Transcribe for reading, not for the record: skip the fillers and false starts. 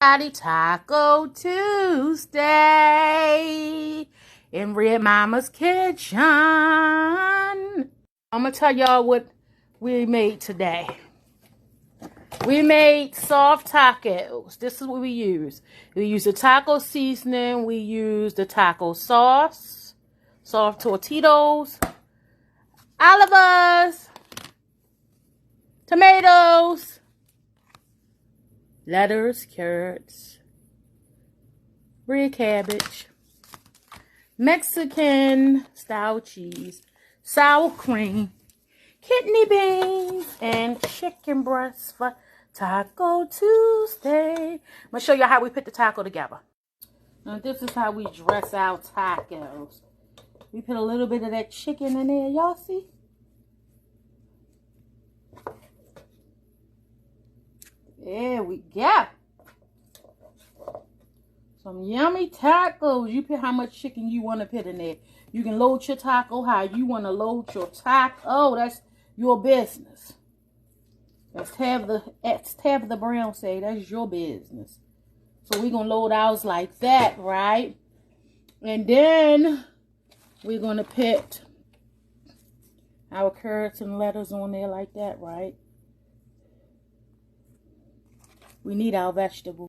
Taco Tuesday in Red Mama's kitchen. I'm gonna tell y'all what we made today. We made soft tacos. This is what we use. We use the taco seasoning. We use the taco sauce, soft tortillas, olivas, tomatoes, lettuce, carrots, red cabbage, Mexican style cheese, sour cream, kidney beans, and chicken breasts for Taco Tuesday. I'm going to show you how we put the taco together. Now this is how we dress our tacos. We put a little bit of that chicken in there. Y'all see? There we go. Some yummy tacos. You pick how much chicken you want to put in there. You can load your taco how you want to load your taco. That's your business. As Tabitha Brown say, that's your business. So we're going to load ours like that, right? And then we're going to put our carrots and lettuce on there like that, right? We need our vegetables.